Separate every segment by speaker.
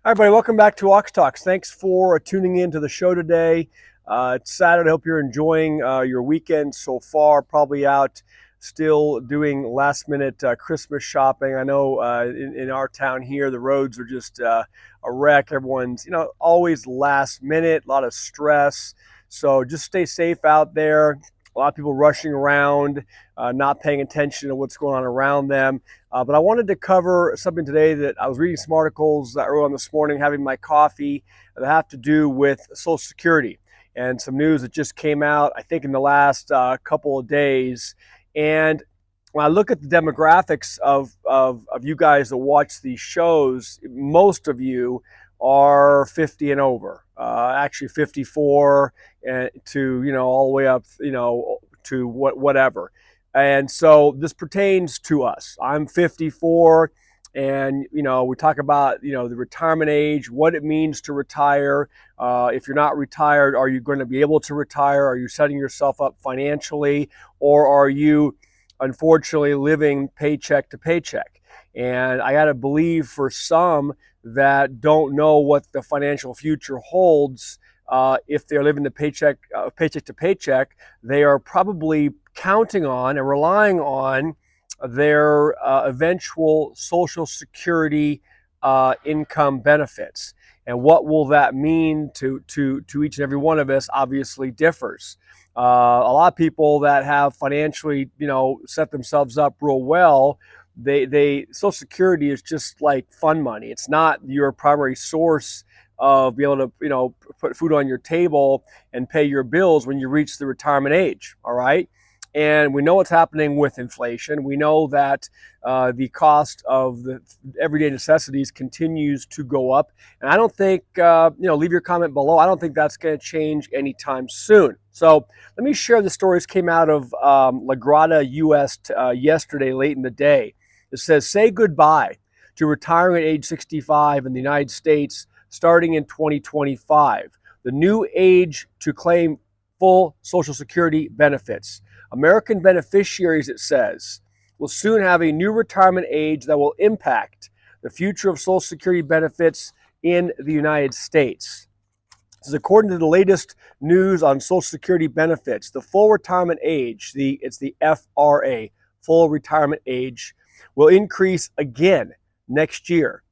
Speaker 1: Hi, everybody. Welcome back to Ox Talks. Thanks for tuning in to the show today. It's Saturday. I hope you're enjoying your weekend so far. Probably out still doing last-minute Christmas shopping. I know in our town here, the roads are just a wreck. Everyone's, always last minute, a lot of stress. So just stay safe out there. A lot of people rushing around, not paying attention to what's going on around them. But I wanted to cover something today that I was reading some articles early on this morning, having my coffee, that have to do with Social Security and some news that just came out, I think, in the last couple of days. And when I look at the demographics of you guys that watch these shows, most of you are 50 and over, actually 54 and to, all the way up, to whatever. And so this pertains to us. I'm 54, and we talk about the retirement age, what it means to retire. If you're not retired, are you going to be able to retire? Are you setting yourself up financially, or are you unfortunately living paycheck to paycheck? And I got to believe for some that don't know what the financial future holds, if they're living the paycheck to paycheck, they are probably counting on and relying on their eventual Social Security income benefits. And what will that mean to each and every one of us obviously differs. A lot of people that have financially, set themselves up real well, they Social Security is just like fun money. It's not your primary source of being able to, put food on your table and pay your bills when you reach the retirement age. All right. And we know what's happening with inflation. We know that the cost of the everyday necessities continues to go up. And I don't think, leave your comment below. I don't think that's going to change anytime soon. So let me share the stories came out of La Grada, US yesterday, late in the day. It says, say goodbye to retiring at age 65 in the United States starting in 2025. The new age to claim full Social Security benefits. American beneficiaries, it says, will soon have a new retirement age that will impact the future of Social Security benefits in the United States. This is according to the latest news on Social Security benefits. The full retirement age, it's the FRA, full retirement age, will increase again next year.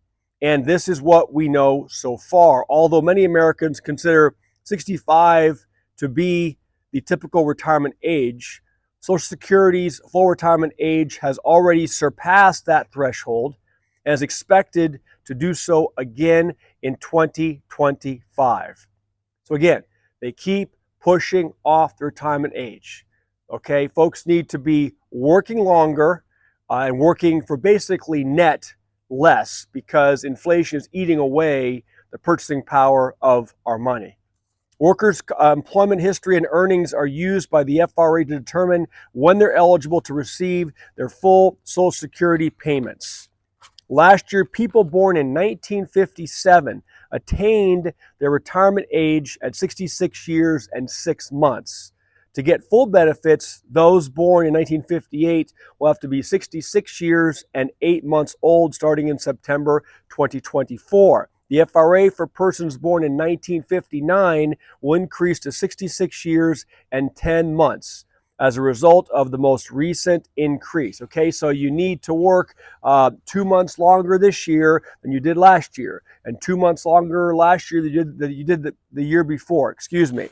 Speaker 1: And this is what we know so far. Although many Americans consider 65 to be the typical retirement age, Social Security's full retirement age has already surpassed that threshold and is expected to do so again in 2025. So again, they keep pushing off the retirement age. Okay, folks need to be working longer and working for basically net less, because inflation is eating away the purchasing power of our money. Workers' employment history and earnings are used by the FRA to determine when they're eligible to receive their full Social Security payments. Last year, people born in 1957 attained their retirement age at 66 years and 6 months. To get full benefits, those born in 1958 will have to be 66 years and 8 months old starting in September 2024. The FRA for persons born in 1959 will increase to 66 years and 10 months as a result of the most recent increase. Okay, so you need to work 2 months longer this year than you did last year, and 2 months longer last year than you did the year before. Excuse me.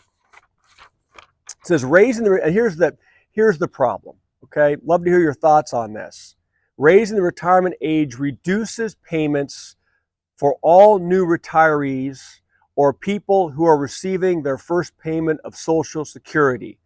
Speaker 1: It says raising the, and here's the problem. Okay, love to hear your thoughts on this. Raising the retirement age reduces payments for all new retirees or people who are receiving their first payment of Social Security.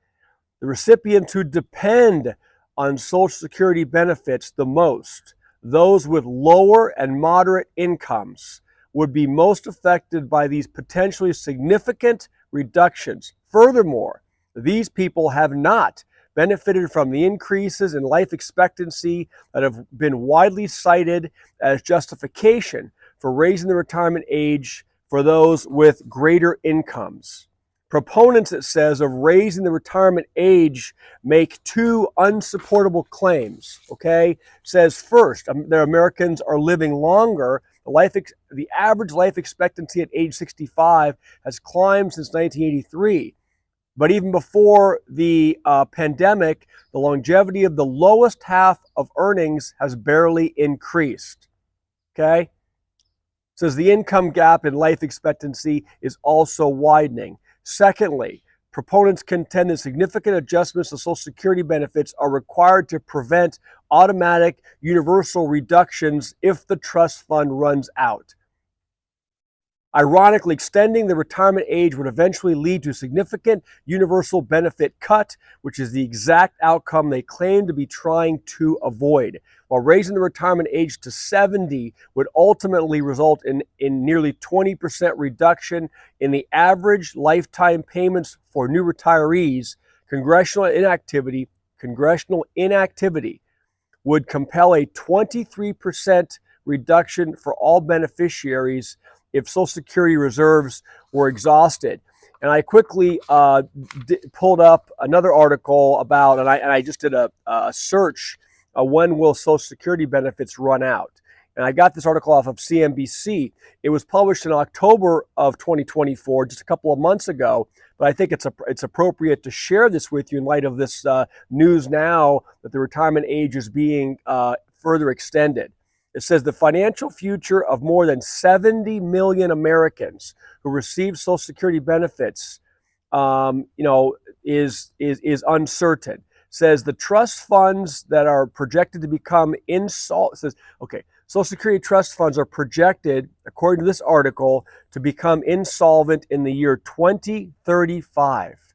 Speaker 1: The recipients who depend on Social Security benefits the most, those with lower and moderate incomes, would be most affected by these potentially significant reductions. Furthermore, these people have not benefited from the increases in life expectancy that have been widely cited as justification for raising the retirement age for those with greater incomes. Proponents, it says, of raising the retirement age make two unsupportable claims. Okay, it says first, that Americans are living longer. The average life expectancy at age 65 has climbed since 1983. But even before the pandemic, the longevity of the lowest half of earnings has barely increased. Okay? It says the income gap in life expectancy is also widening. Secondly, proponents contend that significant adjustments to Social Security benefits are required to prevent automatic universal reductions if the trust fund runs out. Ironically, extending the retirement age would eventually lead to a significant universal benefit cut, which is the exact outcome they claim to be trying to avoid. While raising the retirement age to 70 would ultimately result in nearly 20% reduction in the average lifetime payments for new retirees, congressional inactivity would compel a 23% reduction for all beneficiaries if Social Security reserves were exhausted. And I quickly pulled up another article about, and I just did a search, when will Social Security benefits run out? And I got this article off of CNBC. It was published in October of 2024, just a couple of months ago. But I think it's appropriate to share this with you in light of this news now that the retirement age is being further extended. It says the financial future of more than 70 million Americans who receive Social Security benefits, is uncertain. It says the trust funds that are projected to become insolvent. Says, okay, Social Security trust funds are projected, according to this article, to become insolvent in the year 2035.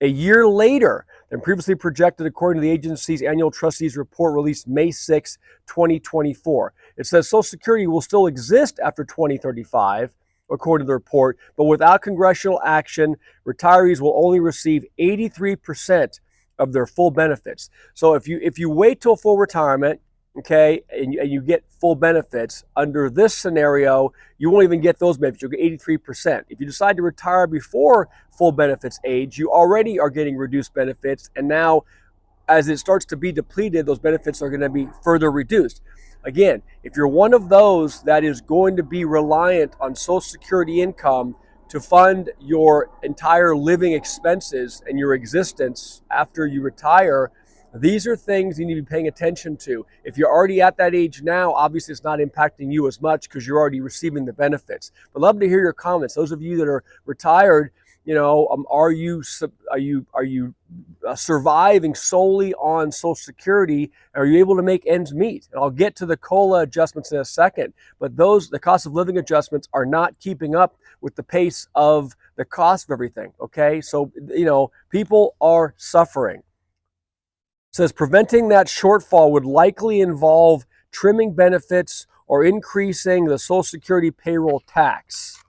Speaker 1: A year later than previously projected, according to the agency's annual trustees report released May 6, 2024. It says Social Security will still exist after 2035, according to the report, but without congressional action, retirees will only receive 83% of their full benefits. So if you wait till full retirement, okay, and you get full benefits, under this scenario, you won't even get those benefits. You'll get 83%. If you decide to retire before full benefits age, you already are getting reduced benefits, and now as it starts to be depleted, those benefits are going to be further reduced. Again, if you're one of those that is going to be reliant on Social Security income to fund your entire living expenses and your existence after you retire, these are things you need to be paying attention to. If you're already at that age now, obviously it's not impacting you as much because you're already receiving the benefits. But love to hear your comments. Those of you that are retired, are you surviving solely on Social Security? Are you able to make ends meet? And I'll get to the COLA adjustments in a second, but the cost of living adjustments are not keeping up with the pace of the cost of everything. Okay, so people are suffering. It says preventing that shortfall would likely involve trimming benefits or increasing the Social Security payroll tax.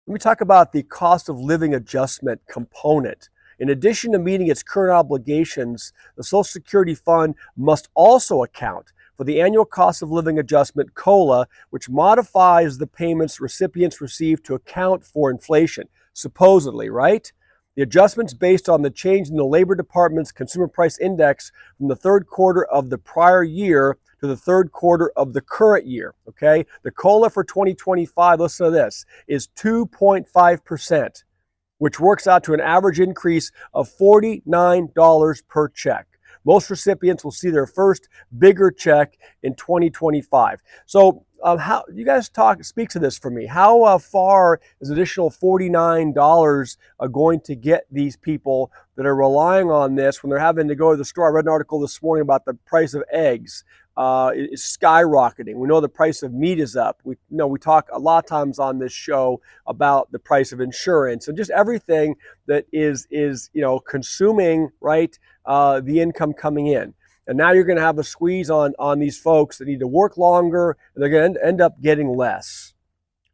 Speaker 1: Let me talk about the cost of living adjustment component. In addition to meeting its current obligations, the Social Security Fund must also account for the annual cost of living adjustment, COLA, which modifies the payments recipients receive to account for inflation, supposedly, right? The adjustment's based on the change in the Labor Department's Consumer Price Index from the third quarter of the prior year to the third quarter of the current year, okay? The COLA for 2025, listen to this, is 2.5%, which works out to an average increase of $49 per check. Most recipients will see their first bigger check in 2025. So how you guys speak to this for me? How far is additional $49 going to get these people that are relying on this when they're having to go to the store? I read an article this morning about the price of eggs is skyrocketing. We know the price of meat is up. We talk a lot of times on this show about the price of insurance and just everything that is consuming, right, the income coming in. And now you're going to have a squeeze on these folks that need to work longer, and they're going to end up getting less.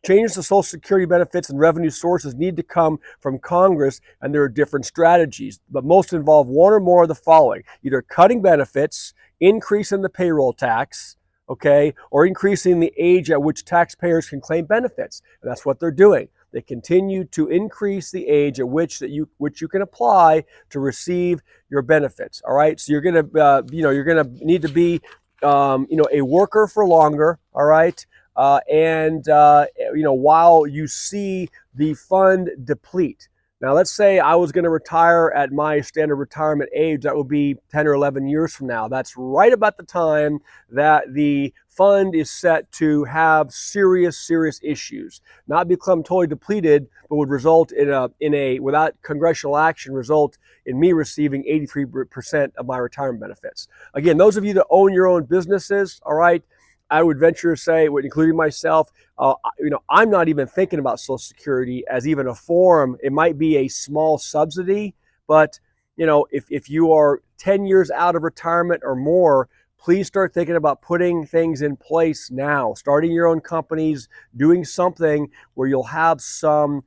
Speaker 1: Changes to Social Security benefits and revenue sources need to come from Congress, and there are different strategies, but most involve one or more of the following: either cutting benefits, increasing the payroll tax, okay, or increasing the age at which taxpayers can claim benefits. And that's what they're doing. They continue to increase the age at which you can apply to receive your benefits. All right, so you're going to need to be a worker for longer, all right? And while you see the fund deplete. Now, let's say I was going to retire at my standard retirement age. That would be 10 or 11 years from now. That's right about the time that the fund is set to have serious issues. Not become totally depleted, but would result in a without congressional action, result in me receiving 83% of my retirement benefits. Again, those of you that own your own businesses, all right, I would venture to say, including myself, I'm not even thinking about Social Security as even a form. It might be a small subsidy, but if you are 10 years out of retirement or more, please start thinking about putting things in place now, starting your own companies, doing something where you'll have some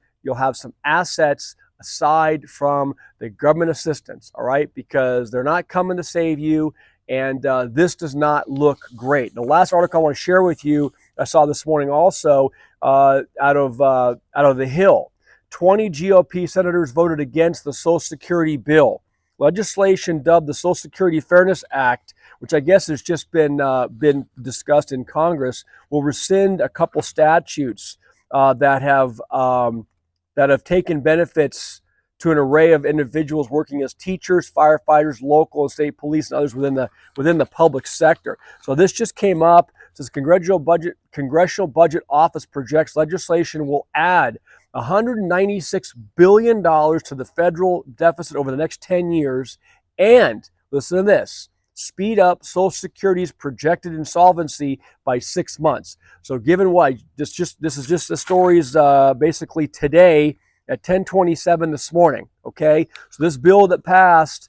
Speaker 1: assets aside from the government assistance, all right? Because they're not coming to save you, and this does not look great. The last article I want to share with you, I saw this morning also out of the Hill. 20 GOP senators voted against the Social Security bill. Legislation dubbed the Social Security Fairness Act, which I guess has just been discussed in Congress, will rescind a couple statutes that have taken benefits to an array of individuals working as teachers, firefighters, local and state police, and others within the public sector. So this just came up. It says Congressional Budget Office projects legislation will add $196 billion to the federal deficit over the next 10 years, and listen to this, speed up Social Security's projected insolvency by 6 months. So given what this is just the stories basically today at 10:27 this morning. Okay, so this bill that passed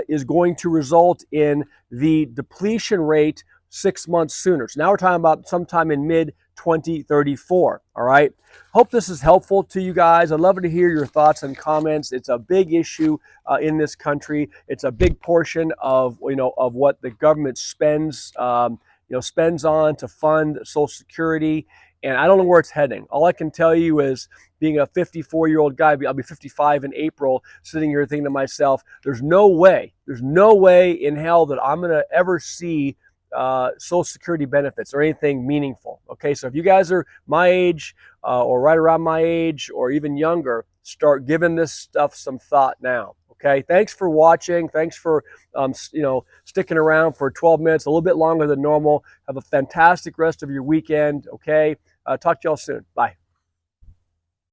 Speaker 1: is going to result in the depletion rate 6 months sooner. So now we're talking about sometime in mid-2034. All right. Hope this is helpful to you guys. I'd love to hear your thoughts and comments. It's a big issue in this country. It's a big portion of what the government spends spends on to fund Social Security. And I don't know where it's heading. All I can tell you is, being a 54-year-old guy, I'll be 55 in April, sitting here thinking to myself, there's no way in hell that I'm going to ever see Social Security benefits or anything meaningful. Okay, so if you guys are my age or right around my age or even younger, start giving this stuff some thought now. Okay, thanks for watching. Thanks for sticking around for 12 minutes, a little bit longer than normal. Have a fantastic rest of your weekend. Okay, talk to y'all soon. Bye.